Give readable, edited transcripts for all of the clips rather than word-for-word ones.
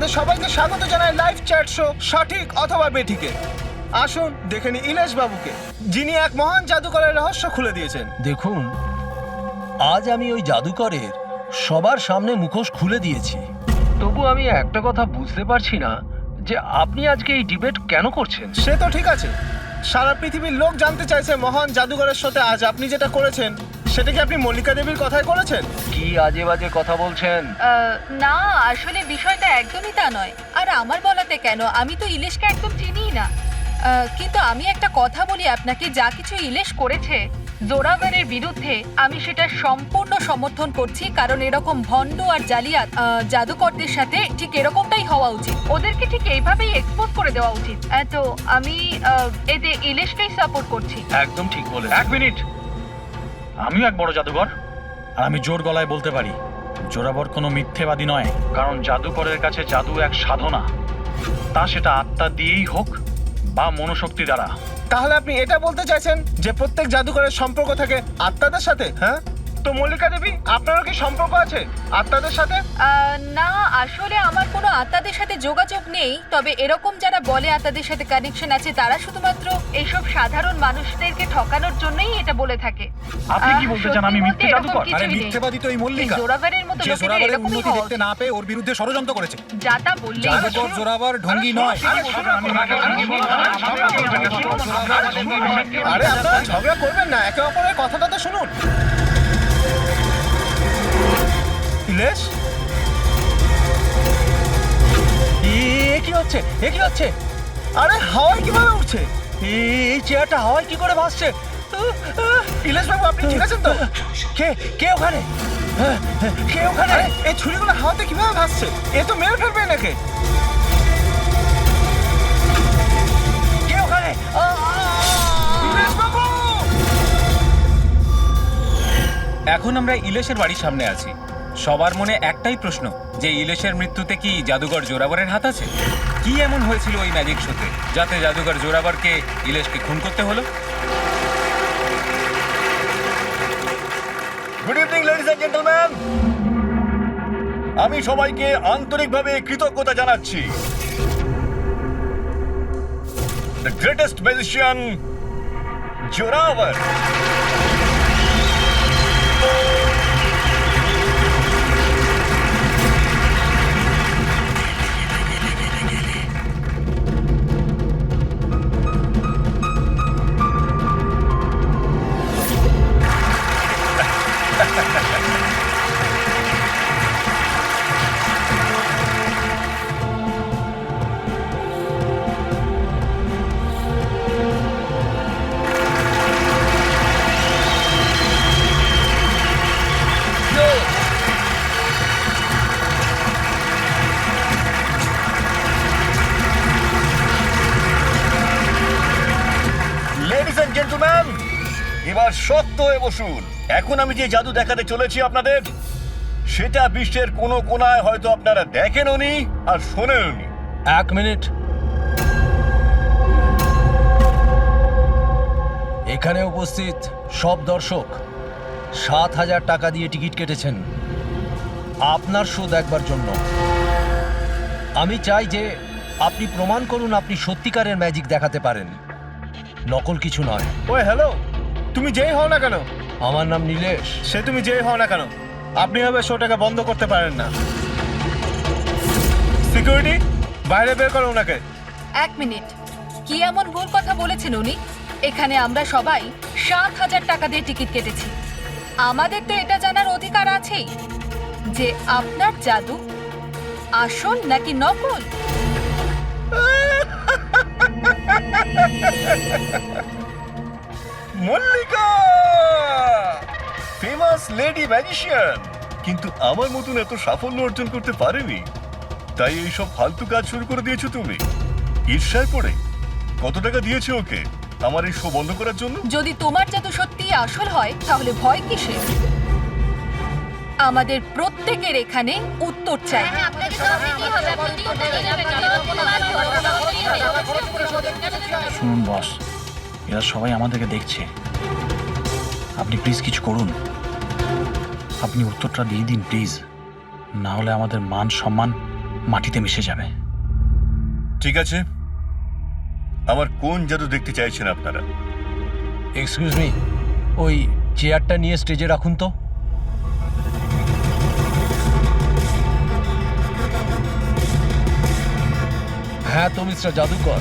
আপনাদের সবাইকে স্বাগত জানাই লাইভ চ্যাট শো সঠিক অথবা বেঠিকে। আসুন দেখে নি ইলেশ বাবুকে, যিনি এক মহান জাদুকরের রহস্য খুলে দিয়েছেন। দেখুন, আজ আমি ওই জাদুকরের সবার সামনে মুখোশ খুলে দিয়েছি। তবু আমি একটা কথা বুঝতে পারছি না যে আপনি আজকে এই ডিবেট কেন করছেন। সে তো ঠিক আছে, সারা পৃথিবীর লোক জানতে চাইছে মহান জাদুকরের সাথে আজ আপনি যেটা করেছেন সেটা কি আপনি মল্লিকা দেবীর কথায় করেছেন? কি আজে বাজে কথা বলছেন? না, আসলে বিষয়টা একদমই তা নয়। আর আমার বলাতে কেন, আমি তো ইলিশকে একদম চিনিই না। কিন্তু আমি একটা কথা বলি আপনাকে, যা কিছু ইলিশ করেছে জোরাভারের বিরুদ্ধে, আমি সেটা সম্পূর্ণ সমর্থন করছি। কারণ এরকম ভণ্ড আর জালিয়াত জাদুকরদের সাথে ঠিক এরকমটাই হওয়া উচিত, ওদেরকে ঠিক এইভাবেই এক্সপোজ করে দেওয়া উচিত। তো আমি এতে ইলিশকেই সাপোর্ট করছি। একদম ঠিক বলে। এক মিনিট, আমিও এক বড় জাদুকর, আর আমি জোর গলায় বলতে পারি জোরাবর কোনো মিথ্যেবাদী নয়। কারণ জাদুকরের কাছে জাদু এক সাধনা, তা সেটা আত্মা দিয়েই হোক বা মনোশক্তি দ্বারা। তাহলে আপনি এটা বলতে চাইছেন যে প্রত্যেক জাদুকরের সম্পর্ক থাকে আত্মাদের সাথে? হ্যাঁ, তো মল্লিকা দেবী আপনারও কি সম্পর্ক আছে আত্মাদের সাথে? না, আসলে আমার কোনো আত্মাদের সাথে যোগাযোগ নেই। তবে এরকম যারা বলে আত্মাদের সাথে কানেকশন আছে, তারা শুধুমাত্র এইসব সাধারণ মানুষদেরকে ঠকানোর জন্যই এটা বলে থাকে। আপনি কি বলতে চান আমি মিথ্যে জাদুকর? আরে মিথ্যেবাদী তো এই মল্লিকা, জোরাভারের মতো যে লোকেদের জোরাবারের এরকমই উন্নতি হওয়া দেখতে উচিত। না পেয়ে ওর বিরুদ্ধে ষড়যন্ত্র করেছে। যা তা বললেই জাদুকর জোরাবার ঢঙ্গি নয়। আরে আপনারা ঝগড়া করবেন না, একে অপরের কথাটা তো শুনুন। ইলেশ, কি হচ্ছে? এ কি হচ্ছে? আরে হাওয়ায় কিভাবে উঠছে? এই চেয়ারটা হাওয়ায় কি করে ভাসছে? ইলেশ বাবু আপনি ঠিক আছেন তো? কে কে ওখানে? কে ওখানে? আরে এই ছুরিগুলো হাওয়াতে কিভাবে ভাসছে? এ তো মেরে ফেলবে নাকি? কে ওখানে? ইলেশ বাবু! এখন আমরা ইলেশের বাড়ির সামনে আছি। সবার মনে একটাই প্রশ্ন, যে ইলেশের মৃত্যুতে কি জাদুকর জোরাবরের হাত আছে? কি এমন হয়েছিল ওই ম্যাজিক শোতে যাতে জাদুকর জোরাবরকে ইলেশকে খুন করতে হলো? Good evening ladies and gentleman, আমি সবাইকে আন্তরিকভাবে কৃতজ্ঞতা জানাচ্ছি। The greatest magician Zorawar gentleman, এবার শক্ত হয়ে বসুন। এখন আমি যে জাদু দেখাতে চলেছি আপনাদের, সেটা বিশ্বের কোনো কোনায় হয়তো আপনারা দেখেনওনি আর শোনেনওনি। এক মিনিট, এখানে উপস্থিত সব দর্শক ৭,০০০ টাকা দিয়ে টিকিট কেটেছেন আপনার শো দেখবার জন্য। আমি চাই যে আপনি প্রমাণ করুন আপনি সত্যিকারের ম্যাজিক দেখাতে পারেন, নকল কিছু নয়। ওই হ্যালো, তুমি যেই হও না কেন, আমার নাম নীলেশ। সে তুমি যেই হও না কেন, আপনি হবে শোটাকে বন্ধ করতে পারেন না। সিকিউরিটি, বাইরে বের করো ওনাকে। এক মিনিট, কি এমন ভুল কথা বলেছেন উনি? এখানে আমরা সবাই ৭,০০০ টাকা দিয়ে টিকিট কেটেছি। আমাদের তো এটা জানার অধিকার আছেই যে আপনার জাদু আসল নাকি নকল। মল্লিকা, ফেমাস লেডি ম্যাজিশিয়ান, কিন্তু আমার মতন এত সাফল্য অর্জন করতে পারেনি, তাই এইসব ফালতু কাজ শুরু করে দিয়েছো তুমি। ঈর্ষায় পড়ে কত টাকা দিয়েছে ওকে আমার এই শো বন্ধ করার জন্য? যদি তোমার জাদু সত্যিই আসল হয় তাহলে ভয় কিসের? আমাদের প্রত্যেকের এখানে উত্তর চাই। শুনুন বস, এরা সবাই আমাদেরকে দেখছে, আপনি প্লিজ কিছু করুন। আপনি উত্তরটা দিয়ে দিন প্লিজ, না হলে আমাদের মান সম্মান মাটিতে মিশে যাবে। ঠিক আছে, আমার কোন জাদু দেখতে চাইছেন আপনারা? এক্সকিউজ মি, ওই চেয়ারটা নিয়ে স্টেজে রাখুন তো। হ্যাঁ তো মিস্টার জাদুকর,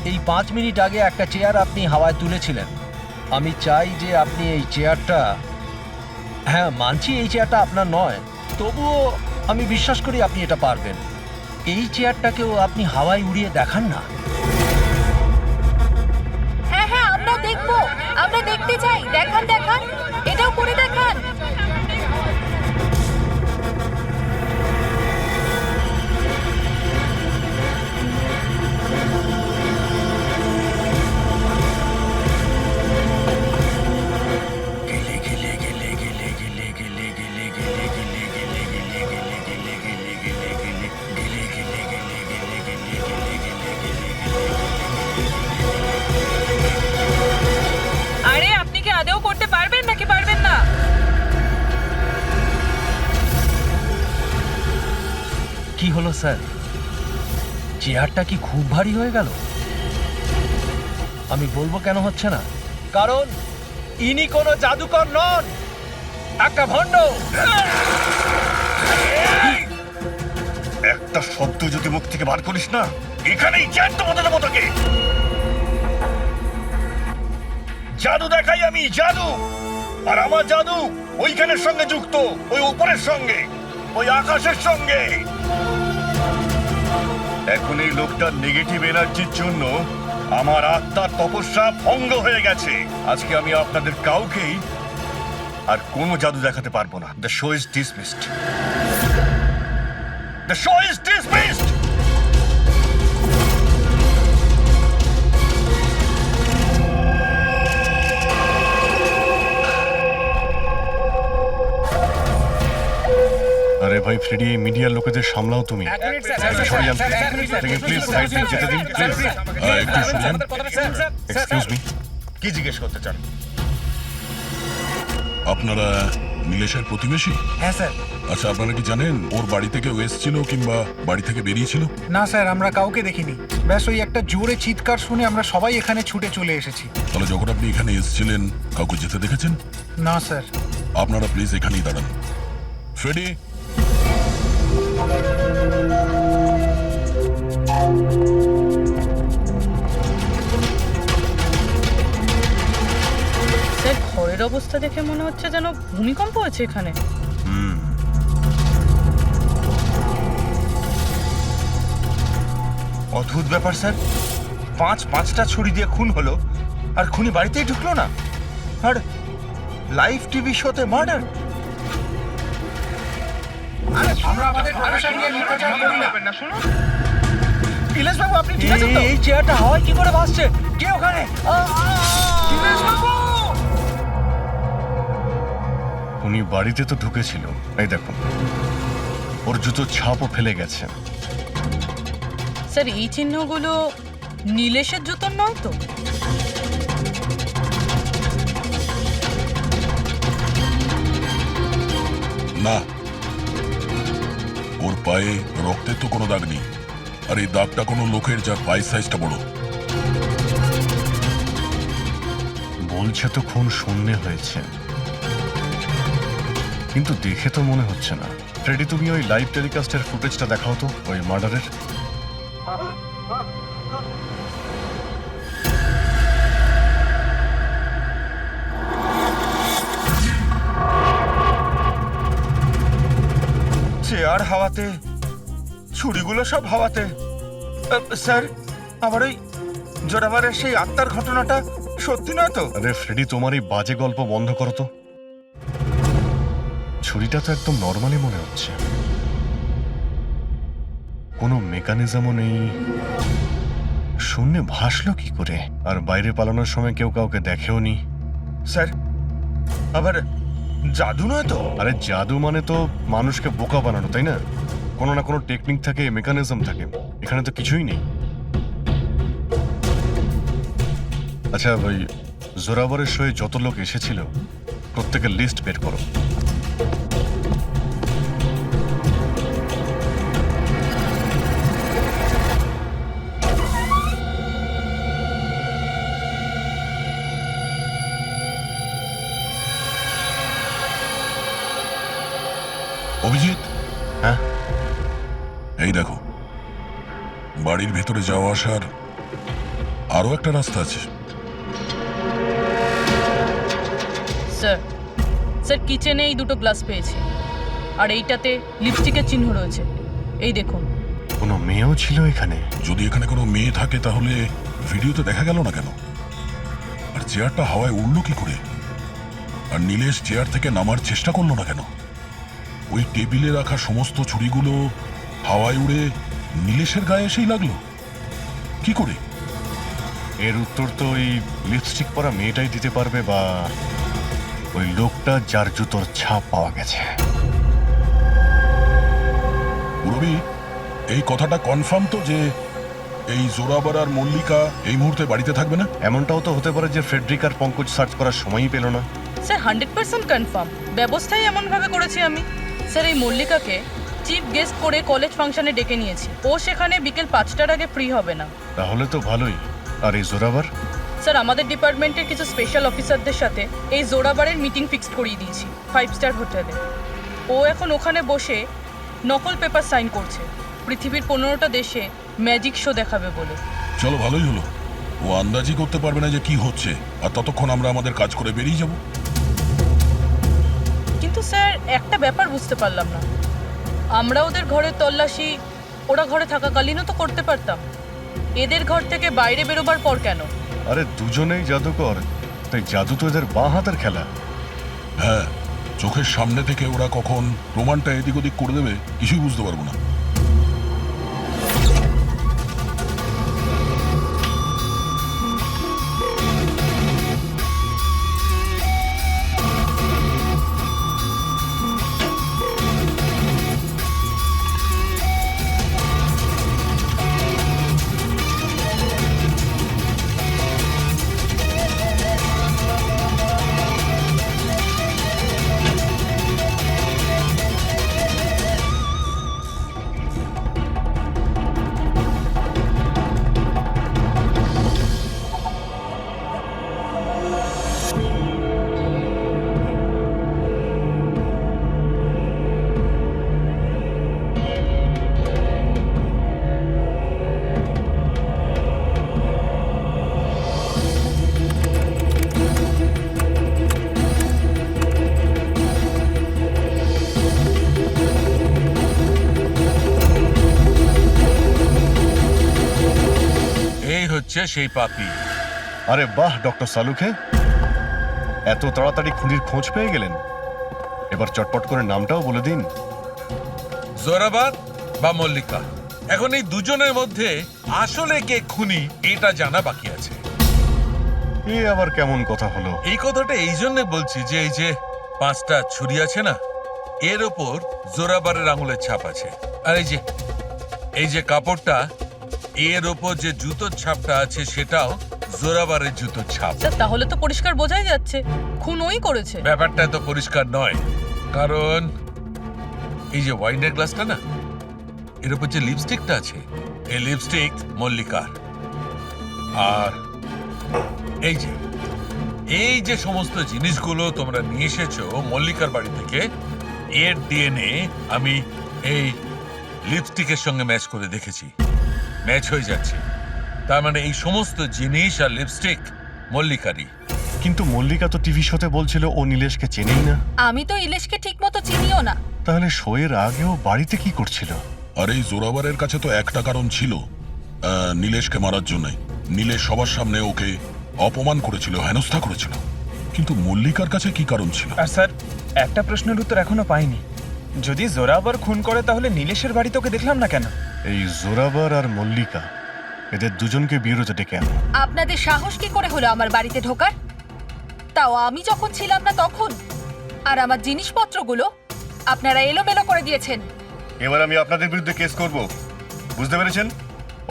এই 5 মিনিট আগে একটা চেয়ার আপনি হাওয়ায় তুলেছিলেন। আমি চাই যে আপনি এই চেয়ারটা, হ্যাঁ মানছি এই চেয়ারটা আপনার নয়, তবুও আমি বিশ্বাস করি আপনি এটা পারবেন। এই চেয়ারটাকেও আপনি হাওয়ায় উড়িয়ে দেখান না। হ্যাঁ হ্যাঁ, আমরা দেখবো, আমরা দেখতে চাই। দেখান দেখান, এটাও করে দেখান। আরে আপনি কি আদৌ করতে পারবেন নাকি পারবেন না? কি হলো স্যার, চেয়ারটা কি খুব ভারী হয়ে গেল? আমি বলবো কেন হচ্ছে না, কারণ ইনি কোনো জাদুকর নন, একটা ভণ্ড। একটা শব্দ যদি মুখ থেকে বার করিস না, এখানেই জ্যান্ত মতো দেবো তোকে। জাদু দেখাই আমি, জাদু। আর আমার জাদু ওইখানের সঙ্গে যুক্ত, ওই উপরের সঙ্গে, ওই আকাশের সঙ্গে। এখন এই লোকটার নেগেটিভ এনার্জির জন্য আমার আত্মার তপস্যা ভঙ্গ হয়ে গেছে। আজকে আমি আপনাদের কাউকেই আর কোনো জাদু দেখাতে পারবো না। The show is dismissed. The show is dismissed. আরে ভাই ফ্রেডি, এই মিডিয়ার লোকেদের সামলাও তুমি। প্লিজ সাইড দিন, যেতে দিন প্লিজ। একটু শুনুন। এক্সকিউজ মি, কি জিজ্ঞেস করতে চান? আপনারা নীলেশের প্রতিবেশী? হ্যাঁ স্যার। আচ্ছা, আপনারা কি জানেন ওর বাড়ি থেকে ও এসেছিল কিংবা বাড়ি থেকে বেরিয়েছিল? না স্যার, আমরা কাউকে দেখিনি। ব্যাস ওই একটা জোরে চিৎকার শুনে আমরা সবাই এখানে ছুটে চলে এসেছি। তাহলে যখন আপনি এখানে এসেছিলেন কাউকে যেতে দেখেছেন? না স্যার। আপনারা প্লিজ এখানেই দাঁড়ান। ফ্রেডি, স্যার, ঘরের অবস্থা দেখে মনে হচ্ছে যেন ভূমিকম্প হয়েছে এখানে। অদ্ভুত ব্যাপার স্যার, পাঁচটা ছুরি দিয়ে খুন হলো আর খুনি বাড়িতেই ঢুকলো না। আর লাইভ টিভি শোতে মার্ডার। ইলেশ বাবু, আপনি ঠিক আছেন তো? এই চেয়ারটা হাওয়ায় কি করে ভাসছে? কে ওখানে? উনি বাড়িতে তো ঢুকেছিল, এই দেখুন ওর জুতোর ছাপও ফেলে গেছে। স্যার, এই চিহ্নগুলো নীলেশের জুতোর নয় তো? না, ওর পায়ে রক্তের তো কোনো দাগ নেই। আর এই দাগটা কোনো লোকের যার পায়ের সাইজটা বড়। বলছে তো খুন শূন্যে হয়েছে, কিন্তু দেখে তো মনে হচ্ছে না। ফ্রেডি, তুমি ওই লাইভ টেলিকাস্টের ফুটেজটা দেখাও তো ওই মার্ডারের। চেয়ার হাওয়াতে, ছুরিগুলো সব হাওয়াতে। স্যার, আমার ওই জোরাবারের সেই আত্মার ঘটনাটা সত্যি নয় তো? আরে ফ্রেডি, তোমার এই বাজে গল্প বন্ধ করো তো। ছুরিটা তো একদম নর্মালি মনে হচ্ছে, কোনো মেকানিজমও নেই। শূন্যে ভাসলো কি করে? আর বাইরে পালানোর সময় কেউ কাউকে দেখেও নি। স্যার, আবার জাদু নয় তো? আরে জাদু মানে তো মানুষকে বোকা বানানো, তাই না? কোনো না কোনো টেকনিক থাকে, মেকানিজম থাকে। এখানে তো কিছুই নেই। আচ্ছা, ওই জোরাবরের শোয়ে যত লোক এসেছিল প্রত্যেকের লিস্ট বের করো। এই দেখো, বাড়ির ভেতরে যাওয়া আসার আরো একটা রাস্তা আছে। স্যার স্যার কিচেনে এই দুটো গ্লাস পেয়েছি, আর এইটাতে লিপস্টিকের চিহ্ন রয়েছে। এই দেখুন। কোনো মেয়েও ছিল এখানে? যদি এখানে কোনো মেয়ে থাকে তাহলে ভিডিওতে দেখা গেল না কেন? আর চেয়ারটা হাওয়ায় উড়লো কি করে? আর নীলেশ চেয়ার থেকে নামার চেষ্টা করলো না কেন? ওই টেবিলে রাখা সমস্ত ছুরিগুলো হাওয়ায় উড়ে নীলেশের গায়ে এসেই লাগলো কি করে? এর উত্তর তো ওই লিপস্টিক পরা মেয়েটাই দিতে পারবে, বা ওই লোকটা যার জুতোর ছাপ পাওয়া গেছে। রবি, এই কথাটা কনফার্ম তো যে এই জোরাবার আর মল্লিকা এই মুহূর্তে বাড়িতে থাকবে না? এমনটাও তো হতে পারে যে ফ্রেডরিক আর পঙ্কজ সার্চ করার সময়ই পেল না। Sir 100% confirm. ব্যবস্থাই এমনভাবে করেছি আমি। স্যার এই মল্লিকাকে চিফ গেস্ট করে কলেজ ফাংশনে ডেকে নিয়েছি। ও সেখানে বিকেল 5টার আগে ফ্রি হবে না। তাহলে তো ভালোই। আর এই জোরাবার? স্যার আমাদের ডিপার্টমেন্টের কিছু স্পেশাল অফিসারদের সাথে এই জোরাবারের মিটিং ফিক্সড করিয়ে দিয়েছি 5 স্টার হোটেলে। ও এখন ওখানে বসে নকল পেপার সাইন করছে পৃথিবীর 15টা দেশে ম্যাজিক শো দেখাবে বলে। চলো, ভালোই হলো। ও আন্দাজই করতে পারবে না যে কি হচ্ছে, আর ততক্ষণ আমরা আমাদের কাজ করে বেরিয়ে যাব। কিন্তু স্যার একটা ব্যাপার বুঝতে পারলাম না, আমরা ওদের ঘরের তল্লাশি ওরা ঘরে থাকাকালীনও তো করতে পারতাম। এদের ঘর থেকে বাইরে বেরোবার পর কেন? আরে দুজনেই জাদুকর, তাই জাদু তো এদের বাঁ হাতের খেলা। হ্যাঁ, চোখের সামনে থেকে ওরা কখন প্রমাণটা এদিক ওদিক করে দেবে কিছুই বুঝতে পারবো না। সেই পাপি। আরে বাহ ডক্টর সালুখে, এত তাড়াতাড়ি খুনির খোঁজ পেয়ে গেলেন। এবার চটপট করে নামটাও বলে দিন। জোরাবার বা মল্লিকা, এখন এই দুজনের মধ্যে আসলে কে খুনি এটা জানা বাকি আছে। এ আবার কেমন কথা হলো? এই কথাটা এই জন্য বলছি যে এই যে 5টা ছুরি আছে না, এর ওপর জোরাবারের আঙুলের ছাপ আছে। আর এই যে কাপড়টা, এর ওপর যে জুতোর ছাপটা আছে সেটাও জোরাবারের জুতোর ছাপ। স্যার তাহলে তো পরিষ্কার বোঝাই যাচ্ছে খুন ওই করেছে। ব্যাপারটা তো পরিষ্কার নয়, কারণ এই যে ওয়াইনের গ্লাসটা না, এর উপর যে লিপস্টিকটা আছে, এই লিপস্টিক মল্লিকার। আর এই যে সমস্ত জিনিসগুলো তোমরা নিয়ে এসেছো মল্লিকার বাড়ি থেকে, এর ডিএনএ আমি এই লিপস্টিকের সঙ্গে ম্যাচ করে দেখেছি, ম্যাচ হয়ে যাচ্ছে। তার মানে এই সমস্ত জিনিস আর লিপস্টিক মল্লিকারই। কিন্তু মল্লিকা তো টিভি শোতে বলছিল ও নীলেশকে চেনেই না। আমি তো ইলেশকে ঠিক মতো চিনিও না। তাহলে শোয়ের আগেও বাড়িতে কি করছিল? আর এই জোরাবারের কাছে তো একটা কারণ ছিল, নীলেশকে মারার জন্যই। নীলেশ সবার সামনে ওকে অপমান করেছিল, হেনস্থা করেছিল। কিন্তু মল্লিকার কাছে কি কারণ ছিল? আর স্যার একটা প্রশ্নের উত্তর এখনো পাইনি। যদি জোরাবার খুন করে তাহলে নীলেশের বাড়ি তোকে দেখলাম না কেন? এই জোরাবার আর মল্লিকা এদের দুজনকে বিরোধে ডেকে আনো। আপনাদের সাহস কি করে হলো আমার বাড়িতে ঢোকার? তাও আমি যখন ছিলাম না তখন। আর আমার জিনিসপত্রগুলো আপনারা এলোমেলো করে দিয়েছেন। এবার আমি আপনাদের বিরুদ্ধে কেস করব, বুঝতে পেরেছেন?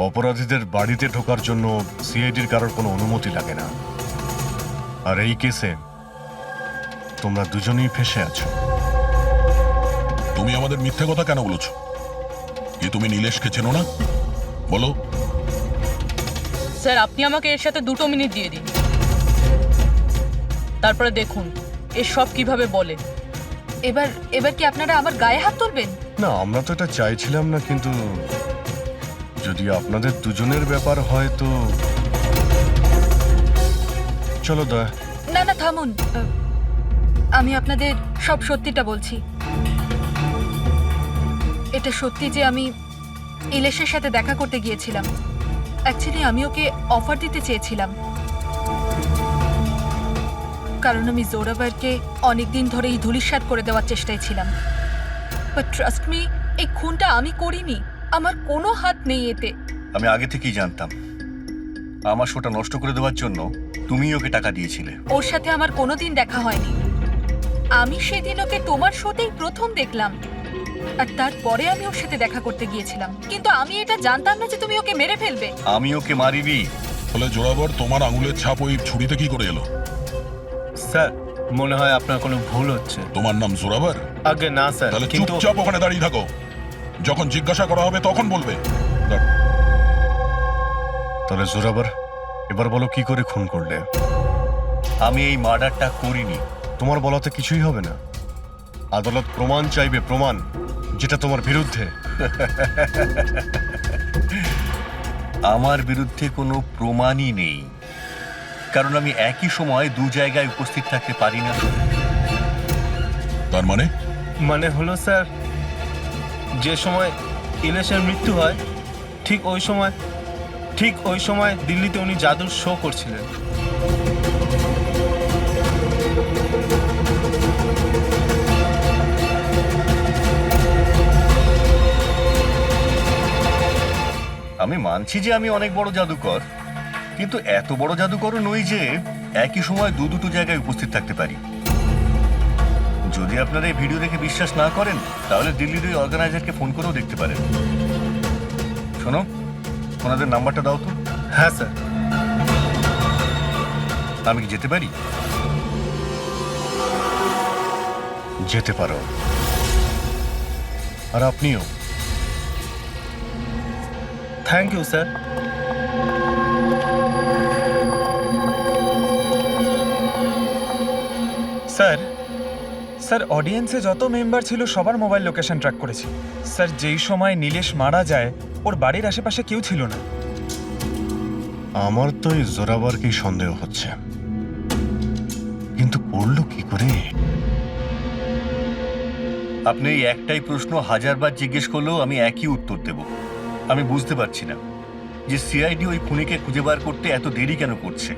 অপরাধীদের বাড়িতে ঢোকার জন্য সিআইডির কারোর কোনো অনুমতি লাগে না। আর এই কেসে তোমরা দুজনেই ফেঁসে আছো। তুমি আমাদের মিথ্যে কথা কেন বলেছো? কি তুমি নীলেশকে চেনো না? বলো। স্যার আপনি আমাকে এর সাথে 2 মিনিট দিয়ে দিন, তারপরে দেখুন এর সব কিভাবে বলে। এবার কি আপনারা আমার গায়ে হাত তুলবেন? না, আমরা তো এটা চাইছিলাম না, কিন্তু যদি আপনাদের দুজনের ব্যাপার হয় তো চলো দয়া। না না থামুন, আমি আপনাদের সব সত্যিটা বলছি। এটা সত্যি যে আমি ইলেশের সাথে দেখা করতে গিয়েছিলাম। অ্যাকচুয়ালি আমি ওকে অফার দিতে চেয়েছিলাম, কারণ আমি জোরাবারকে অনেকদিন ধরে এই ধূলিসাৎ করে দেওয়ার চেষ্টায় ছিলাম। বাট ট্রাস্ট মি, এই খুনটা আমি করিনি, আমার কোনো হাত নেই এতে। আমি আগে থেকেই জানতাম আমার শোটা নষ্ট করে দেওয়ার জন্য তুমি ওকে টাকা দিয়েছিলে। ওর সাথে আমার কোনোদিন দেখা হয়নি। আমি সেদিন ওকে তোমার শোতেই প্রথম দেখলাম, আর তারপরে আমি ওর সাথে দেখা করতে গিয়েছিলাম। কিন্তু আমি এটা জানতাম না যে তুমি ওকে মেরে ফেলবে। আমি ওকে মারিনি। বলে জোড়াবার তোমার আঙুলের ছাপ ওই ছুরিতে কি করে এলো? স্যার, মনে হয় আপনার কোনো ভুল হচ্ছে। তোমার নাম জোরাবার? আগে না স্যার, তাহলে কিন্তু চুপচাপ ওখানে দাঁড়িয়ে থাকো, যখন জিজ্ঞাসা করা হবে তখন বলবে। তাহলে জোরাবার, এবার বলো কি করে খুন করলে? আমি এই মার্ডারটা করিনি। তোমার বলাতে কিছুই হবে না। আদালত প্রমাণ চাইবে, প্রমাণ যেটা তোমার বিরুদ্ধে। আমার বিরুদ্ধে কোনো প্রমাণই নেই, কারণ আমি একই সময় দু জায়গায় উপস্থিত থাকতে পারি না। তার মানে? মানে হলো স্যার, যে সময় ইলেশের মৃত্যু হয় ঠিক ওই সময় দিল্লিতে উনি জাদুর শো করছিলেন। আমি মানছি যে আমি অনেক বড় জাদুকর, কিন্তু এত বড় জাদুকরও নই যে একই সময় দুটো জায়গায় উপস্থিত থাকতে পারি। যদি আপনারা এই ভিডিও দেখে বিশ্বাস না করেন, তাহলে দিল্লির ওই অর্গানাইজারকে ফোন করেও দেখতে পারেন। শোনো, ওনাদের নাম্বারটা দাও তো। হ্যাঁ স্যার। আমি কি যেতে পারি? যেতে পারো। আর আপনিও। Thank you sir. স্যার অডিয়েন্সে যত মেম্বার ছিল সবার মোবাইল লোকেশন ট্র্যাক করেছি। স্যার যেই সময় নীলেশ মারা যায় ওর বাড়ির আশেপাশে কেউ ছিল না। আমার তো এই জোরাবারকেই সন্দেহ হচ্ছে, কিন্তু করলো কি করে? আপনি এই একটাই প্রশ্ন হাজারবার জিজ্ঞেস করলেও আমি একই উত্তর দেব। আমি বুঝতে পারছি না যে সিআইডি ওই খুনিকে খুঁজে বার করতে এত দেরি কেন করছে।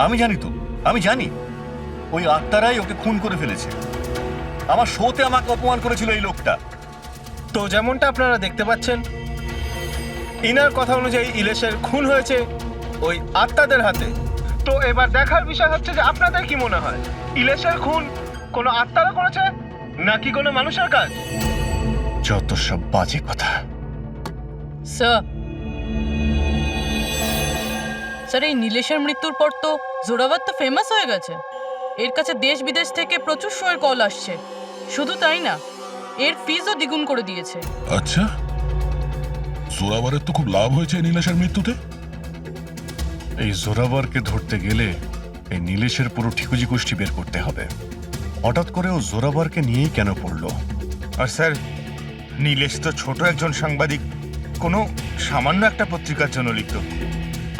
আমি জানি ওই আত্মারাই ওকে খুন করে ফেলেছে। আমার শোতে আমাকে অপমান করেছিল এই লোকটা। তো যেমনটা আপনারা দেখতে পাচ্ছেন, ইনার কথা অনুযায়ী ইলেশের খুন হয়েছে ওই আত্মাদের হাতে। তো এবার দেখার বিষয় হচ্ছে যে আপনাদের কি মনে হয়, ইলেশের খুন কোনো আত্মারা করেছে নাকি কোনো মানুষের কাজ? যত সব বাজে কথা। স্যার এই নীলেশের মৃত্যুর পর তো জোরাবার তো ফেমাস হয়ে গেছে। এর কাছে দেশ বিদেশ থেকে প্রচুর শোয়ের কল আসছে। শুধু তাই না, এর ফিজও দ্বিগুণ করে দিয়েছে। আচ্ছা, জোরাবারের তো খুব লাভ হয়েছে নীলেশের মৃত্যুতে। এই জোরাবারকে ধরতে গেলে এই নীলেশের পুরো ঠিকুজি গোষ্ঠী বের করতে হবে। হঠাৎ করে ও জোরাবারকে নিয়েই কেন পড়লো? আর স্যার, নীলেশ তো ছোট একজন সাংবাদিক, কোনো সামান্য একটা পত্রিকার জন্য লিখত।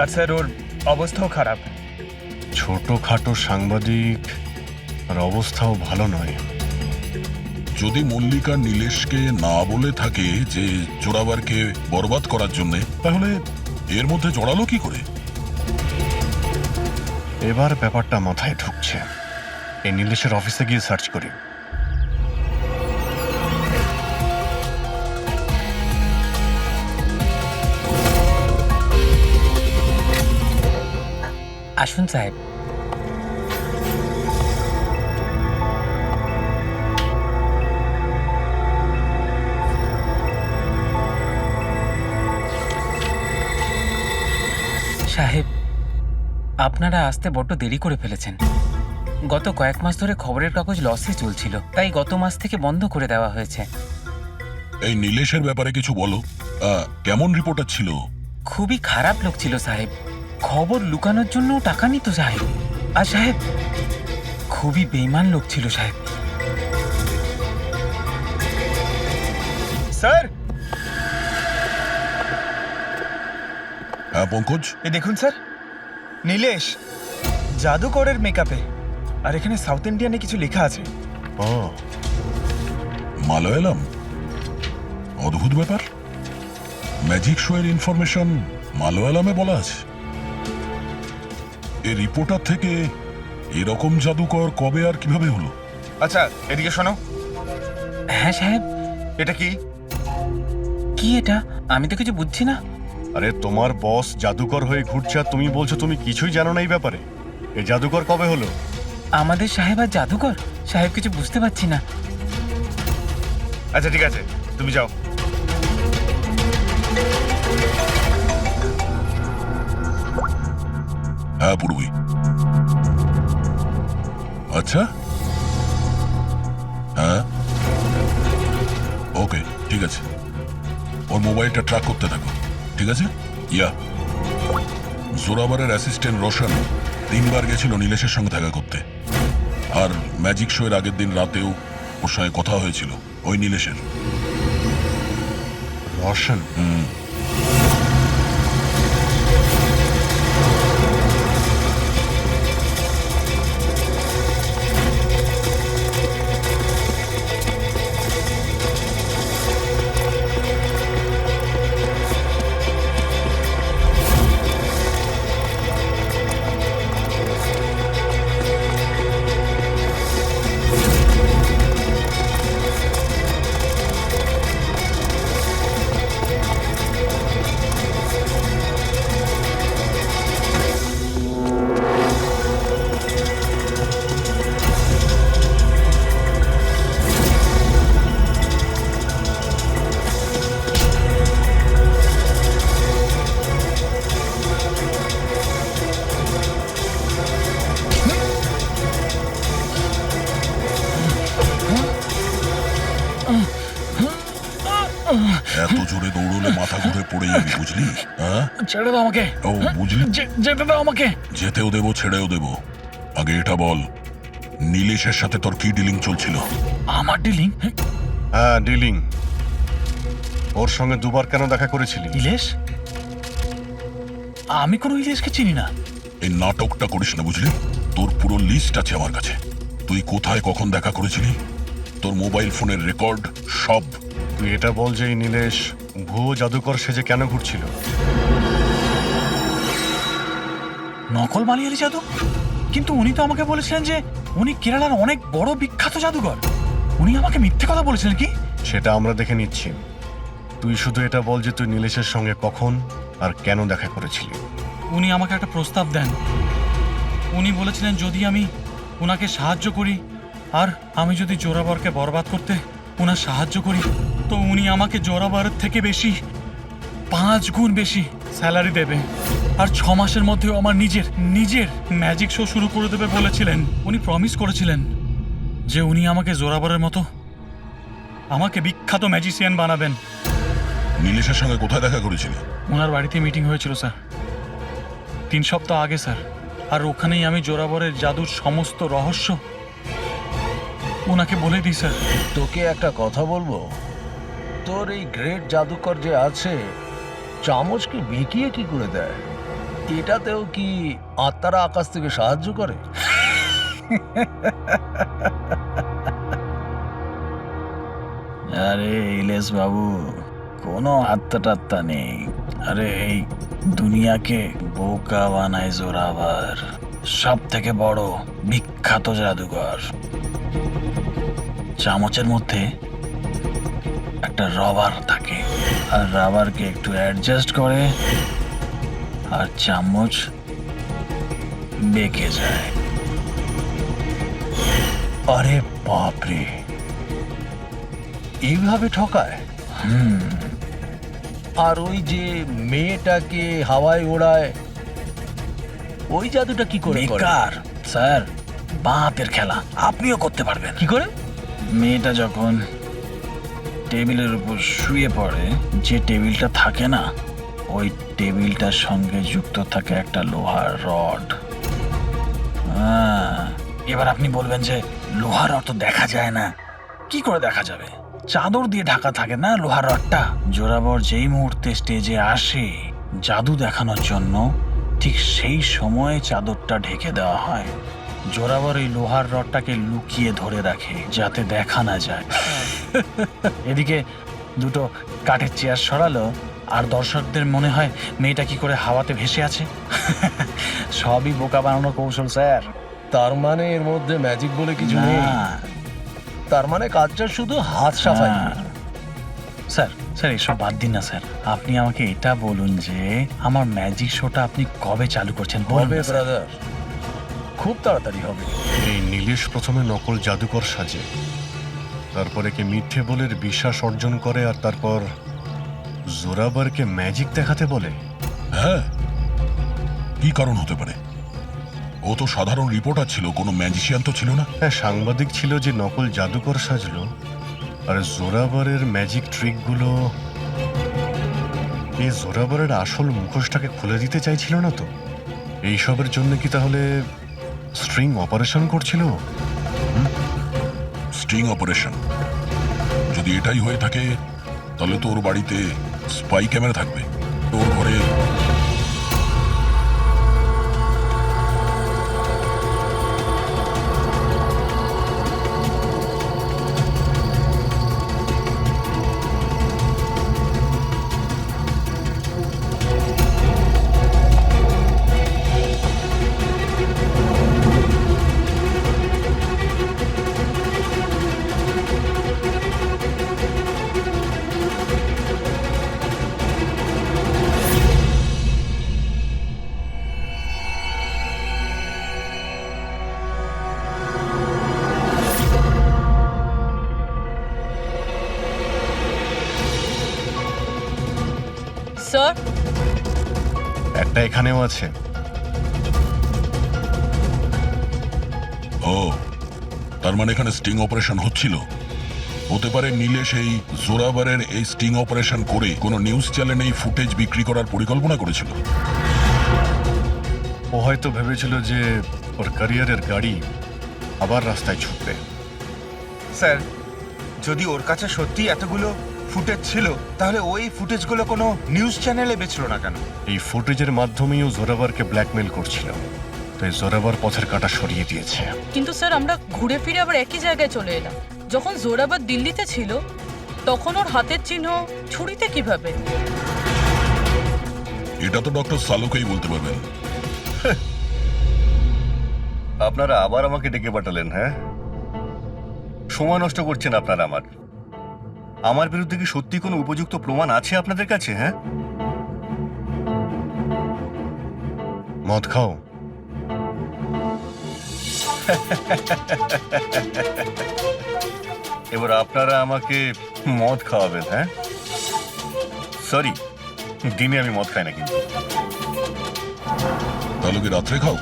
আর স্যার ওর অবস্থাও খারাপ। ছোটখাটো সাংবাদিক, আর অবস্থাও ভালো নয়। যদি মল্লিকা নীলেশকে না বলে থাকে যে জোরাবারকে বরবাদ করার জন্য, তাহলে এর মধ্যে জড়ালো কি করে? এবার ব্যাপারটা মাথায় ঢুকছে। এই নীলেশের অফিসে গিয়ে সার্চ করি। আসুন সাহেব। সাহেব, আপনারা আসতে বড্ড দেরি করে ফেলেছেন। গত কয়েক মাস ধরে খবরের কাগজ লসে চলছিল, তাই গত মাস থেকে বন্ধ করে দেওয়া হয়েছে। এই নীলেশের ব্যাপারে কিছু বলো। কেমন রিপোর্টার ছিল? খুবই খারাপ লোক ছিল সাহেব। খবর লুকানোর জন্য টাকা নিত সাহেব। আর সাহেব খুবই বেইমান লোক ছিল সাহেব। স্যার হ্যাঁ পঙ্কজ, এই দেখুন স্যার, নীলেশ জাদুকরের মেকআপে, আর এখানে সাউথ ইন্ডিয়ানে কিছু লেখা আছে। ও মালয়ালাম, অদ্ভুত ব্যাপার। ম্যাজিক শো এর ইনফরমেশন মালয়ালামে বলা আছে। এই রিপোর্টার থেকে এরকম জাদুকর কবে আর কিভাবে হলো? আচ্ছা এদিকে শোনো, হ্যাঁ সাহেব, এটা কি? কি এটা? আমি তো কিছু বুঝছি না। আরে তোমার বস জাদুকর হয়ে ঘুরছে আর তুমি বলছো তুমি কিছুই জানো না এই ব্যাপারে। এই জাদুকর কবে হলো? আমাদের সাহেব আর জাদুকর? সাহেব কিছু বুঝতে পারছি না। আচ্ছা ঠিক আছে, তুমি যাও। হ্যাঁ পূর্বী। আচ্ছা, হ্যাঁ ওকে, ঠিক আছে। ওর মোবাইলটা ট্র্যাক করতে থাকো, ঠিক আছে? ইয়া, জোরাবারের অ্যাসিস্ট্যান্ট রোশন 3 বার গেছিল নীলেশের সঙ্গে দেখা করতে, আর ম্যাজিক শো এর আগের দিন রাতেও ওর সঙ্গে কথা হয়েছিল ওই নীলেশের। রোশন? এত জোরে দৌড়লে মাথা ঘুরে পড়ে যাবি, বুঝলি? হ্যাঁ, ছেড়ে দাও আমাকে। ও বুঝলি, যেতে দাও আমাকে। যেতেও দেবো ছেড়েও দেবো। আগে এটা বল, নীলেশের সাথে তোর কি ডিলিং চলছিল? আমার ডিলিং? হ্যাঁ ডিলিং। ওর সঙ্গে 2 বার কেন দেখা করেছিলি? ইলেশ? আমি কোনো ইলেশকে চিনি না। এই নাটকটা করিস না, বুঝলি? তোর পুরো লিস্ট আছে আমার কাছে। তুই কোথায় কখন দেখা করেছিলি, তোর মোবাইল ফোনের রেকর্ড সব। তুই এটা বল যে এই নীলেশ ভুয়ো জাদুকর সেজে কেন ঘুরছিল? নকল মালিয়ালি জাদু? কিন্তু উনি তো আমাকে বলেছিলেন যে উনি কেরালার অনেক বড় বিখ্যাত জাদুকর। উনি আমাকে মিথ্যে কথা বলেছিলেন কি? সেটা আমরা দেখে নিচ্ছি। তুই শুধু এটা বল যে তুই নীলেশের সঙ্গে কখন আর কেন দেখা করেছিলি। উনি আমাকে একটা প্রস্তাব দেন। উনি বলেছিলেন যদি আমি ওনাকে সাহায্য করি, আর আমি যদি জোরাবরকে বরবাদ করতে ওনার সাহায্য করি, তো উনি আমাকে জোরাবরের থেকে বেশি 5 গুণ বেশি স্যালারি দেবে, আর 6 মাসের মধ্যেও আমার নিজের ম্যাজিক শো শুরু করে দেবে বলেছিলেন। উনি প্রমিস করেছিলেন যে উনি আমাকে জোরাবরের মতো আমাকে বিখ্যাত ম্যাজিশিয়ান বানাবেন। নীলেশের সঙ্গে কোথায় দেখা করেছিলি? ওনার বাড়িতে মিটিং হয়েছিল স্যার, 3 সপ্তাহ আগে স্যার। আর ওখানেই আমি জোরাবরের জাদুর সমস্ত রহস্য ওনাকে বলে দিই স্যার। তোকে একটা কথা বলবো, তোর এই গ্রেট জাদুকর যে আছে, চামচকে বেঁকিয়ে কি করে দেয়? এটাতেও কি আত্মারা আকাশ থেকে সাহায্য করে? আরে ইলেশ বাবু, কোনো আত্মা টাত্তা নেই। আরে এই দুনিয়াকে বোকা বানায় জোরাবার, সব থেকে বড় বিখ্যাত জাদুকর। চামচের মধ্যে একটা রবার থাকে, আর রাবারকে একটু অ্যাডজাস্ট করে আর চামচ বেঁকে যায়। আরে বাপরে, এইভাবে ঠকায়? আর ওই যে মেয়েটাকে হাওয়ায় ওড়ায়, ওই জাদুটা কি করে করে? বেকার স্যার, বাপের খেলা। আপনিও করতে পারবেন। কি করে? মেয়েটা যখন টেবিলের উপর শুয়ে পড়ে, যে টেবিলটা থাকে না, ওই টেবিলটার সঙ্গে যুক্ত থাকে একটা লোহার রড। এবার আপনি বলবেন যে লোহার রড তো দেখা যায় না। কি করে দেখা যাবে? চাদর দিয়ে ঢাকা থাকে না লোহার রডটা। জোরাবর যেই মুহূর্তে স্টেজে আসে জাদু দেখানোর জন্য, ঠিক সেই সময়ে চাদরটা ঢেকে দেওয়া হয়। জোরাবর এই লোহার রডটাকে লুকিয়ে ধরে রাখে যাতে দেখা না যায়। এদিকে দুটো কাঠের চেয়ার সরালো আর দর্শকদের মনে হয় মেয়েটা কি করে হাওয়াতে ভেসে আছে। সবই বোকা বানানোর কৌশল স্যার। তার মানে এর মধ্যে ম্যাজিক বলে কিছু নেই। না। তার মানে কাজটা শুধু হাত সাফাই। স্যার স্যার এসব বাদ দিন না স্যার, আপনি আমাকে এটা বলুন যে আমার ম্যাজিক শোটা আপনি কবে চালু করছেন? হবে বলবে স্যার। ব্রাদার, খুব তাড়াতাড়ি হবে। এই নীলেশ প্রথমে নকল জাদুকর সাজে, তারপরে কি মিথ্যে বলের বিশ্বাস অর্জন করে, আর তারপর জোরাবারকে ম্যাজিক দেখাতে বলে। হ্যাঁ, কি কারণ হতে পারে? ও তো সাধারণ রিপোর্টার ছিল, কোনো ম্যাজিশিয়ান তো ছিল না। হ্যাঁ, সাংবাদিক ছিল যে নকল জাদুকর সাজলো, আর জোরাবারের ম্যাজিক ট্রিকগুলো এই জোরাবারের আসল মুখোশটাকে খুলে দিতে চাইছিল না তো? এইসবের জন্য কি তাহলে স্ট্রিং অপারেশন করছিল? স্টিং অপারেশন যদি এটাই হয়ে থাকে, তাহলে তো ওর বাড়িতে স্পাই ক্যামেরা থাকবে। ওর ঘরে স্যার, একটা এখানেও আছে। ও, তার মানে এখানে স্টিং অপারেশন হচ্ছিল। হতে পারে নীলেশ এই জোরাবারের এই স্টিং অপারেশন করে কোনো নিউজ চ্যানেলে এই ফুটেজ বিক্রি করার পরিকল্পনা করেছিল। ও হয়তো ভেবেছিল যে ওর ক্যারিয়ারের গাড়ি আবার রাস্তায় ছুটবে। স্যার, যদি ওর কাছে সত্যি এতগুলো ফুটেজ ছিল, তাহলে ওই ফুটেজগুলো কোনো নিউজ চ্যানেলে বেচল না কেন? এই ফুটেজের মাধ্যমেই ও জোরাবারকে ব্ল্যাকমেল করছিল, তাই জোরাবার পথের কাঁটা সরিয়ে দিয়েছে। কিন্তু স্যার আমরা ঘুরে ফিরে আবার একই জায়গায় চলে এলাম। যখন জোরাবার দিল্লিতে ছিল তখন ওর হাতের চিহ্ন ছুরিতে কিভাবে? এটা তো ডক্টর সালুকেই বলতে পারবেন। আপনারা আবার আমাকে ডেকে পাঠালেন? হ্যাঁ, সময় নষ্ট করছেন আপনারা। আমার বিরুদ্ধে কি সত্যি কোনো উপযুক্ত প্রমাণ আছে আপনাদের কাছে? হ্যাঁ, মদ খাও। এবার আপনারা আমাকে মদ খাওয়াবেন? হ্যাঁ, সরি, দিনে আমি মদ খাই না। কিন্তু তাহলে কি রাত্রে খাও?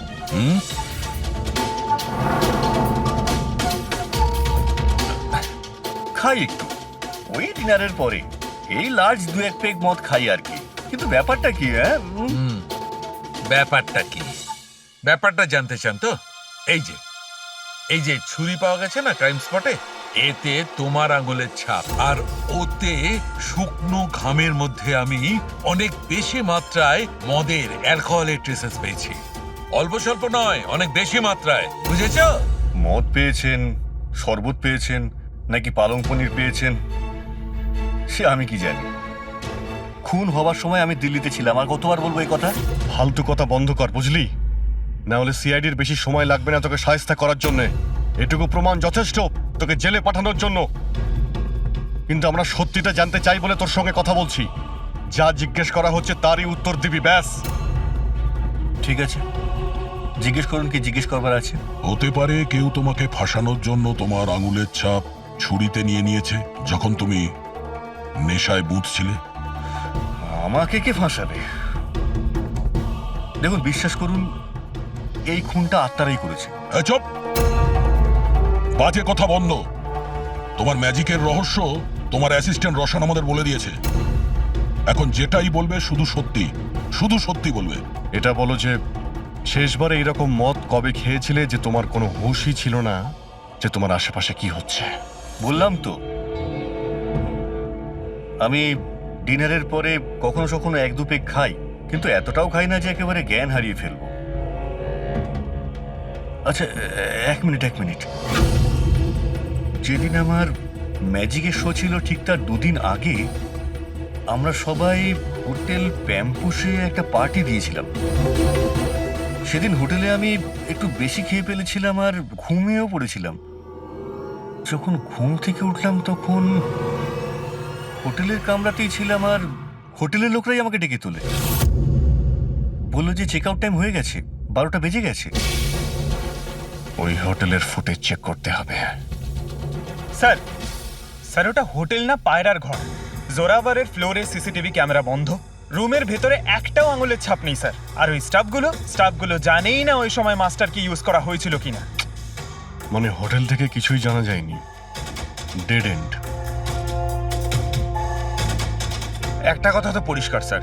খাই একটু, ওই ডিনারের পরে এই লার্জ 2-1 পেগ মদ খাই আর কি। কিন্তু ব্যাপারটা কি? হ্যাঁ, ব্যাপারটা কি? ব্যাপারটা জানতে চান তো? এই যে ছুরি পাওয়া গেছে না ক্রাইম স্পটে, এতে তোমার আঙুলের ছাপ, আর ওতে শুকনো ঘামের মধ্যে আমি অনেক বেশি মাত্রায় মদের, অ্যালকোহলের ট্রেসেস পেয়েছি। অল্প স্বল্প নয়, অনেক বেশি মাত্রায়, বুঝেছো? মদ পেয়েছেন, শরবত পেয়েছেন, নাকি পালং পনির পেয়েছেন সে আমি কি জানি। খুন হবার সময় আমি দিল্লিতে ছিলাম। আর কতবার বলবো এই কথা? ফালতু কথা বন্ধ কর, বুঝলি? না হলে সিআইডির বেশি সময় লাগবে না তোকে শায়েস্তা করার জন্য। এটুকু প্রমাণ যথেষ্ট তোকে জেলে পাঠানোর জন্য। কিন্তু আমরা সত্যিটা জানতে চাই বলে তোর সঙ্গে কথা বলছি। যা জিজ্ঞেস করা হচ্ছে তারই উত্তর দিবি, ব্যাস। ঠিক আছে, জিজ্ঞেস করুন, কি জিজ্ঞেস করবার আছে। হতে পারে কেউ তোমাকে ফাঁসানোর জন্য তোমার আঙুলের ছাপ ছুরিতে নিয়ে নিয়েছে যখন তুমি নেশায় বুঝছিলে। আমাকে কে ফাঁসাবে? দেখুন, বিশ্বাস করুন, এই খুনটা আত্মারাই করেছে। চুপ, বাজে কথা বন্ধ। তোমার ম্যাজিকের রহস্য তোমার অ্যাসিস্ট্যান্ট রশন আমাদের বলে দিয়েছে। এখন যেটাই বলবে শুধু সত্যি বলবে। এটা বলো যে শেষবারে এইরকম মদ কবে খেয়েছিলে যে তোমার কোনো হুঁশই ছিল না যে তোমার আশেপাশে কি হচ্ছে? বললাম তো, আমি ডিনারের পরে কখনো কখনো এক দু পেগ খাই, কিন্তু এতটাও খাই না যে একেবারে জ্ঞান হারিয়ে ফেলবো। আচ্ছা, এক মিনিট। যেদিন আমার ম্যাজিকের শো ছিল ঠিক তার দুদিন আগে আমরা সবাই হোটেল প্যাম্পুসে একটা পার্টি দিয়েছিলাম। সেদিন হোটেলে আমি একটু বেশি খেয়ে ফেলেছিলাম আর ঘুমিয়েও পড়েছিলাম। যখন ঘুম থেকে উঠলাম তখন হোটেলের কামরাতেই ছিলাম আর হোটেলের লোকরাই আমাকে ডেকে তোলে, বললো যে চেক আউট টাইম হয়ে গেছে, 12টা বেজে গেছে। ওই হোটেলের ফুটেজ চেক করতে হবে। স্যার ওটা হোটেল না পায়রার ঘর। জোরাভারের ফ্লোরে সিসিটিভি ক্যামেরা বন্ধ, রুমের ভেতরে একটাও আঙুলের ছাপ নেই স্যার। আর ওই স্টাফগুলো জানেই না ওই সময় মাস্টারকে ইউজ করা হয়েছিল কিনা। মানে হোটেল থেকে কিছুই জানা যায়নি, ডেড এন্ড। একটা কথা তো পরিষ্কার স্যার,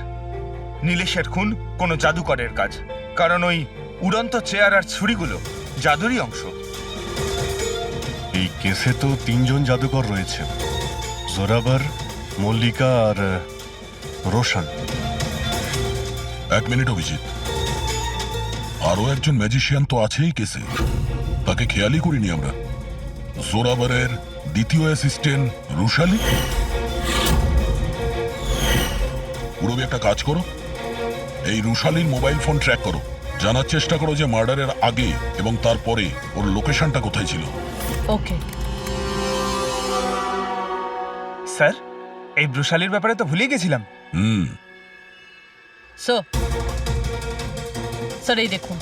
নীলেশের খুন কোনো জাদুকরের কাজ, কারণ ওই উড়ন্ত চেয়ার আর ছুরিগুলো জাদুরই অংশ। এই কেসে তো 3 জন জাদুকর রয়েছে, জোরাবার, মল্লিকা আর রোশন। 1 মিনিট অভিজিৎ, আরো একজন ম্যাজিশিয়ান তো আছেই কেসে, তাকে খেয়ালই করিনি আমরা। জোরাবারের দ্বিতীয় অ্যাসিস্ট্যান্ট রুশালি। পুরবি একটা কাজ করো, এই রুশালির মোবাইল ফোন ট্র্যাক করো, জানার চেষ্টা করো যে মার্ডারের আগে এবং তারপরে ওর লোকেশনটা কোথায় ছিল। ওকে স্যার এই ব্রুশালির ব্যাপারে তো ভুলেই গেছিলাম। স্যার এই দেখুন,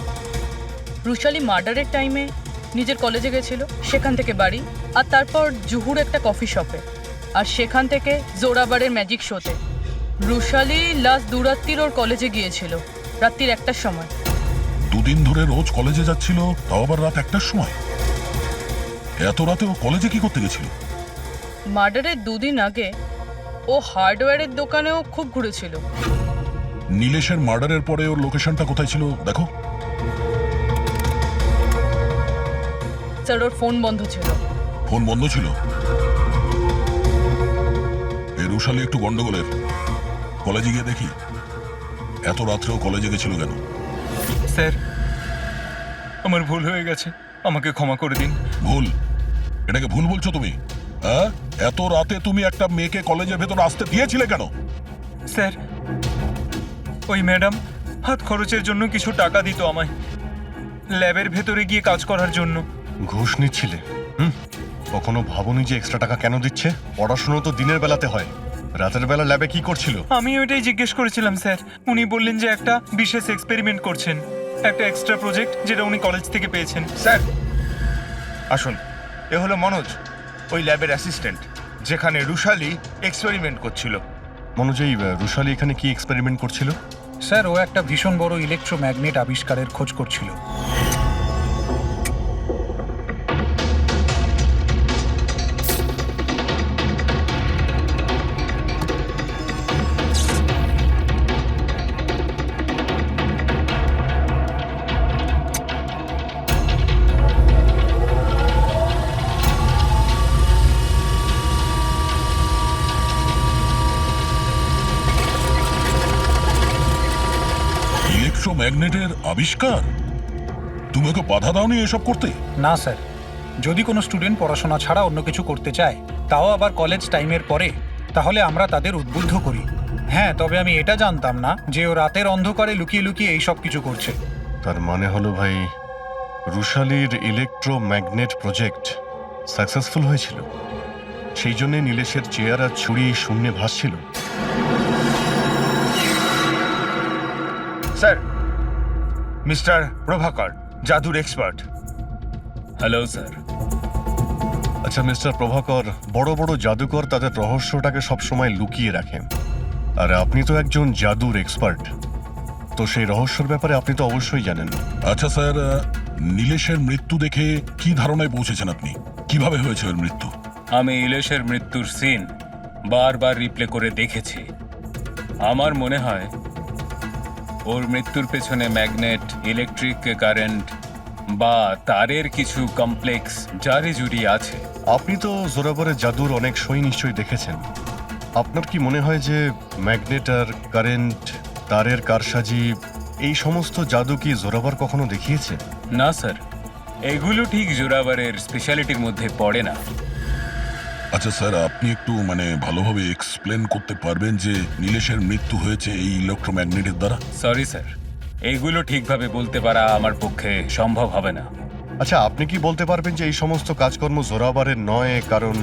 রুশালি মার্ডারের টাইমে নিজের কলেজে গেছিল, সেখান থেকে বাড়ি, আর তারপর জুহুর একটা কফি শপে, আর সেখান থেকে জোরাবারের ম্যাজিক শোতে। রুশালি লাস্ট দুরাত্রির ওর কলেজে গিয়েছিল, রাত্রির 1টার সময়। 2 দিন ধরে রোজ কলেজে যাচ্ছিল, তাও আবার রাত 1টার সময়। এত রাতে ও কলেজে কি করতে গেছিল? মার্ডারের 2 দিন আগে ও হার্ডওয়্যারের দোকানেও খুব ঘুরেছিল। নীলেশের মার্ডারের পরে ওর লোকেশনটা কোথায় ছিল দেখো। স্যার ওর ফোন বন্ধ ছিল। ফোন বন্ধ ছিল? এই রুশালি একটু গন্ডগোলের, কলেজে গিয়ে দেখি। এত রাত্রেও কলেজে গেছিল কেন? স্যার আমার ভুল হয়ে গেছে, আমাকে ক্ষমা করে দিন। ভুল? এটাকে ভুল বলছো তুমি? হ্যাঁ, এত রাতে তুমি একটা মেয়েকে কলেজের ভেতর আসতে দিয়েছিলে কেন? স্যার ওই ম্যাডাম হাত খরচের জন্য কিছু টাকা দিত আমায়, ল্যাবের ভেতরে গিয়ে কাজ করার জন্য। ঘুষ নিচ্ছিলে? কখনো ভাবনি যে এক্সট্রা টাকা কেন দিচ্ছে? পড়াশোনা তো দিনের বেলাতে হয়, রাতের বেলা ল্যাবে কি করছিল? আমি ওইটাই জিজ্ঞেস করেছিলাম স্যার। উনি বললেন যে একটা বিশেষ এক্সপেরিমেন্ট করছেন, একটা এক্সট্রা প্রজেক্ট যেটা উনি কলেজ থেকে পেয়েছেন। স্যার আসুন, এ হলো মনোজ, ওই ল্যাবের অ্যাসিস্ট্যান্ট, যেখানে রুশালি এক্সপেরিমেন্ট করছিল। মনোজ, এই রুশালি এখানে কি এক্সপেরিমেন্ট করছিল? স্যার ও একটা ভীষণ বড় ইলেকট্রোম্যাগনেট আবিষ্কারের খোঁজ করছিল। ইলেকট্রোম্যাগনেটের আবিষ্কার? তুমি ওকে বাধা দাওনি এসব করতে? না স্যার, যদি কোনো স্টুডেন্ট পড়াশোনা ছাড়া অন্য কিছু করতে চায়, তাও আবার কলেজ টাইমের পরে, তাহলে আমরা তাদের উদ্বুদ্ধ করি। হ্যাঁ, তবে আমি এটা জানতাম না যে ও রাতের অন্ধকারে লুকিয়ে লুকিয়ে এই সব কিছু করছে। তার মানে হলো ভাই, রুশালির ইলেকট্রোম্যাগনেট প্রজেক্ট সাকসেসফুল হয়েছিল, সেই জন্য নীলেশের চেয়ার আর ছুরি শূন্যে ভাসছিল। স্যার, মিস্টার প্রভাকর, জাদুর এক্সপার্ট। Hello sir. আচ্ছা মিস্টার প্রভাকর, বড় বড় জাদুকর তাদের রহস্যটাকে সবসময় লুকিয়ে রাখেন, আর আপনি তো একজন জাদুর এক্সপার্ট, তো সেই রহস্যের ব্যাপারে আপনি তো অবশ্যই জানেন। আচ্ছা স্যার, নীলেশের মৃত্যু দেখে কি ধারণায় পৌঁছেছেন আপনি? কিভাবে হয়েছে ওর মৃত্যু? আমি ইলেশের মৃত্যুর সিন বারবার রিপ্লে করে দেখেছি। আমার মনে হয় ওর মৃত্যুর পেছনে ম্যাগনেট, ইলেকট্রিক কারেন্ট বা তারের কিছু কমপ্লেক্স জারি জুড়ি আছে। আপনি তো জোরাবরের জাদুর অনেক শোই নিশ্চয়ই দেখেছেন। আপনার কি মনে হয় যে ম্যাগনেট আর কারেন্ট, তারের কারসাজি, এই সমস্ত জাদু কি জোরাবার কখনো দেখিয়েছে? না স্যার, এগুলো ঠিক জোরাবারের স্পেশালিটির মধ্যে পড়ে না। আচ্ছা স্যার, আপনি একটু ভালোভাবে এক্সপ্লেন করতে পারবেন যে নীলেশের মৃত্যু হয়েছে এই ইলেকট্রোম্যাগনেটের দ্বারা? সরি স্যার, এইগুলো ঠিকভাবে বলতে পারা আমার পক্ষে সম্ভব হবে না। আচ্ছা, আপনি কি বলতে পারবেন যে এই সমস্ত কাজকর্ম জোরাবারের নয়, কারণ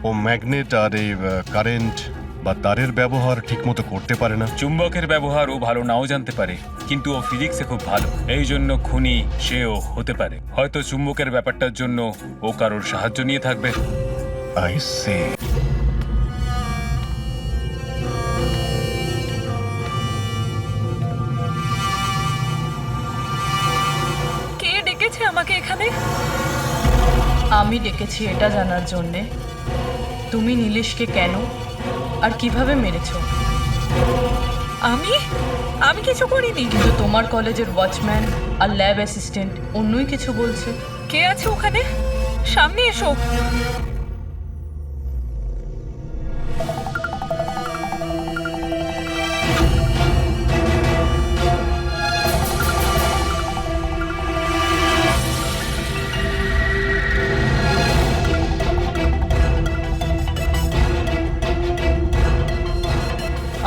ও ম্যাগনেট আর এই কারেন্ট বা তারের ব্যবহার ঠিকমতো করতে পারে না? চুম্বকের ব্যবহার ও ভালো নাও জানতে পারে, কিন্তু ও ফিজিক্সে খুব ভালো, এই জন্য খুনি সেও হতে পারে। হয়তো চুম্বকের ব্যাপারটার জন্য ও কারোর সাহায্য নিয়ে থাকবে। I say. কে ডেকেছে আমাকে এখানে? আমি ডেকেছি এটা জানার জন্যে তুমি নীলেশকে কেন আর কিভাবে মেরেছো। আমি আমি কিছু করিনি। কিন্তু তোমার কলেজের ওয়াচম্যান আর ল্যাব অ্যাসিস্ট্যান্ট অন্যই কিছু বলছে। কে আছে ওখানে? সামনে এসো।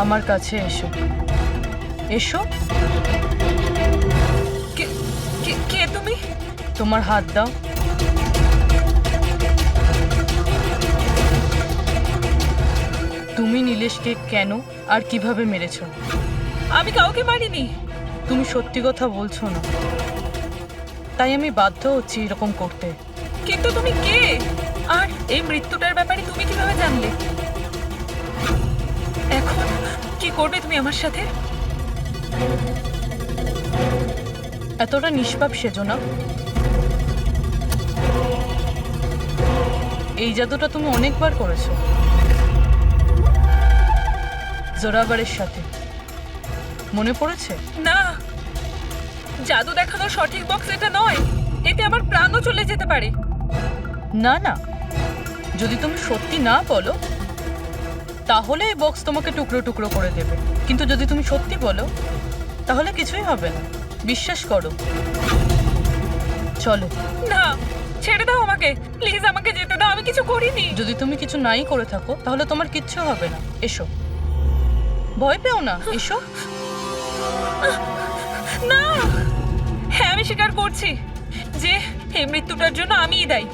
আমার কাছে এসো। এসো। কে তুমি? তোমার হাত দাও। তুমি নীলেশকে কেন আর কিভাবে মেরেছো? আমি কাউকে মারিনি। তুমি সত্যি কথা বলছো না, তাই আমি বাধ্য হচ্ছি এরকম করতে। কিন্তু তুমি কে? আর এই মৃত্যুটার ব্যাপারে তুমি কিভাবে জানলে? এখন কি করবে তুমি আমার সাথে? এতটা নিষ্পাপ সেজো না। এই জাদুটা তুমি অনেকবার করেছো জোরাবারের সাথে, মনে পড়েছে? না, জাদু দেখানোর সঠিক বক্স এটা নয়। এতে আমার প্রাণও চলে যেতে পারে। না না, যদি তুমি সত্যি না বলো তাহলে এই বক্স তোমাকে টুকরো টুকরো করে দেবে, কিন্তু যদি তুমি সত্যি বলো তাহলে কিছুই হবে না। বিশ্বাস করো। চলো। না, ছেড়ে দাও আমাকে প্লিজ, আমাকে যেতে দাও। আমি কিছু করিনি। যদি তুমি কিছু নাই করে থাকো তাহলে তোমার কিচ্ছু হবে না। এসো, ভয় পেও না, এসো। না, হ্যাঁ আমি স্বীকার করছি যে এই মৃত্যুটার জন্য আমিই দায়ী।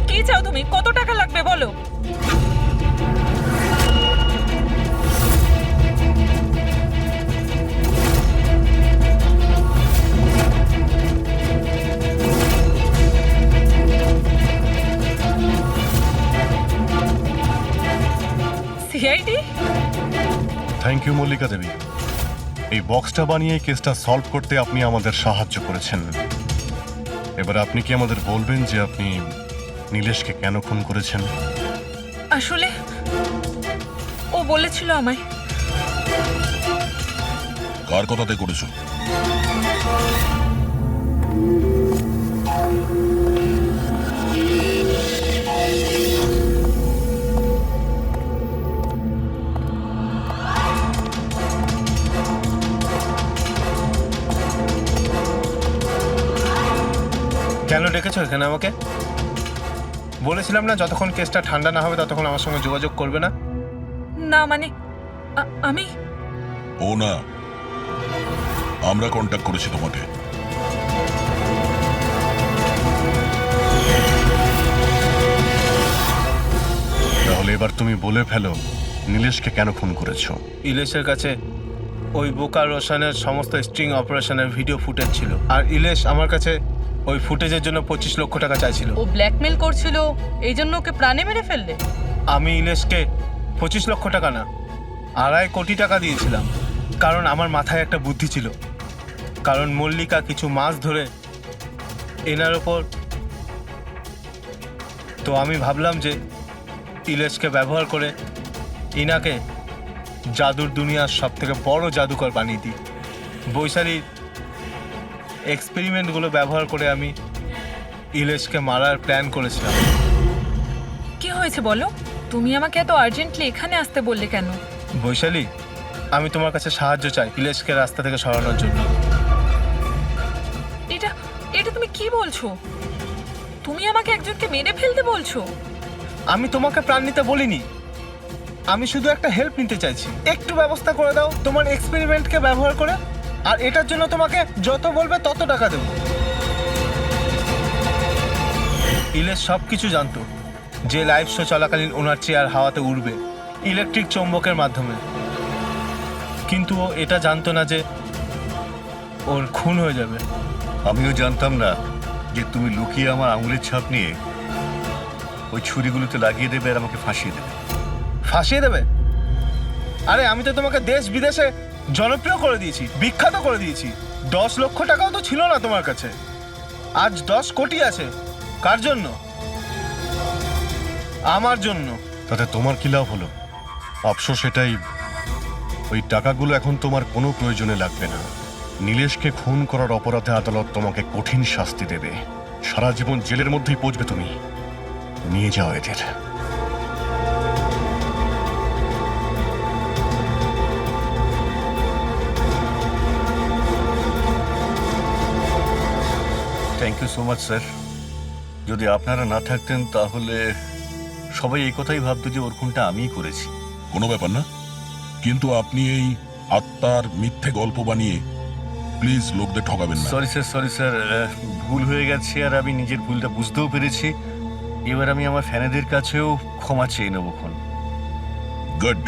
কি চাও তুমি? কত টাকা লাগবে বলো? সিআইডি? থ্যাংক ইউ মল্লিকা দেবী। এই বক্সটা বানিয়ে কেসটা সলভ করতে আপনি আমাদের সাহায্য করেছেন। এবার আপনি কি আমাদের বলবেন যে আপনি নীলেশকে কেন খুন করেছেন? আসলে ও বলেছিল আমায়। কার কথাতে করেছো? কেন ডেকেছো এখানে আমাকে? বলেছিলাম না যতক্ষণ কেসটা ঠান্ডা না হবে ততক্ষণ আমার সঙ্গে যোগাযোগ করবে না। না মানে আমি ও না, আমরা কন্ট্যাক্ট করেছি তোমাকে। তাহলে এবার তুমি বলে ফেলো নীলেশকে কেন খুন করেছো? ইলেশের কাছে ওই বোকা রোশনের সমস্ত স্ট্রিং অপারেশনের ভিডিও ফুটেজ ছিল, আর ইলেশ আমার কাছে ওই ফুটেজের জন্য 25 লক্ষ টাকা চাইছিল। ও ব্ল্যাকমেল করছিল, এই জন্য ওকে প্রাণে মেরে ফেললে? আমি ইলেশকে 25 লক্ষ টাকা না, 2.5 কোটি টাকা দিয়েছিলাম, কারণ আমার মাথায় একটা বুদ্ধি ছিল। কারণ মল্লিকা কিছু মাস ধরে এনার ওপর, তো আমি ভাবলাম যে ইলেশকে ব্যবহার করে ইনাকে জাদুর দুনিয়ার সব থেকে বড় জাদুকর বানিয়ে দিই। বৈশালীর এক্সপেরিমেন্টগুলো ব্যবহার করে আমি ইলেশকে মারার প্ল্যান করেছিলাম। কি হয়েছে বলো? তুমি আমাকে এত আর্জেন্টলি এখানে আসতে বললে কেন? বৈশালী, আমি তোমার কাছে সাহায্য চাই ইলেশকে রাস্তা থেকে সরানোর জন্য। এটা এটা তুমি কি বলছো? তুমি আমাকে একজনকে মেরে ফেলতে বলছো? আমি তোমাকে প্রাণ নিতে বলিনি, আমি শুধু একটা হেল্প নিতে চাইছি। একটু ব্যবস্থা করে দাও তোমার এক্সপেরিমেন্টকে ব্যবহার করে, আর এটার জন্য তোমাকে যত বলবে তত টাকা দেবো। ইলেশ সব কিছু জানতো যে লাইভ শো চলাকালীন ওনার চেয়ার হাওয়াতে উড়বে ইলেকট্রিক চৌম্বকের মাধ্যমে, কিন্তু ও এটা জানতো না যে ওর খুন হয়ে যাবে। আমিও জানতাম না যে তুমি লুকিয়ে আমার আঙুলের ছাপ নিয়ে ওই ছুরিগুলোতে লাগিয়ে দেবে আর আমাকে ফাঁসিয়ে দেবে। ফাঁসিয়ে দেবে? আরে আমি তো তোমাকে দেশ বিদেশে জনপ্রিয় করে দিয়েছি, বিখ্যাত করে দিয়েছি। 10 লক্ষ টাকাও তো ছিল না তোমার কাছে, আজ 10 কোটি আছে। কার জন্য? আমার জন্য। তাতে তোমার কি লাভ হলো? আফসোস এটাই, ওই টাকাগুলো এখন তোমার কোনো প্রয়োজনে লাগবে না। নীলেশকে খুন করার অপরাধে আদালত তোমাকে কঠিন শাস্তি দেবে, সারা জীবন জেলের মধ্যেই পচবে তুমি। নিয়ে যাও এদের। Thank you so much sir. যদি আপনারা না থাকতেন তাহলে সবাই এই কথাই ভাবতো যে ওর খুনটা আমিই করেছি। কোনো ব্যাপার না, কিন্তু আপনি এই আত্মার মিথ্যে গল্প বানিয়ে প্লিজ লোকদের ঠকাবেন না। সরি স্যার, ভুল হয়ে গেছে আর আমি নিজের ভুলটা বুঝতেও পেরেছি। এবার আমি আমার ফ্যানেদের কাছেও ক্ষমা চেয়ে নেবো। গুড।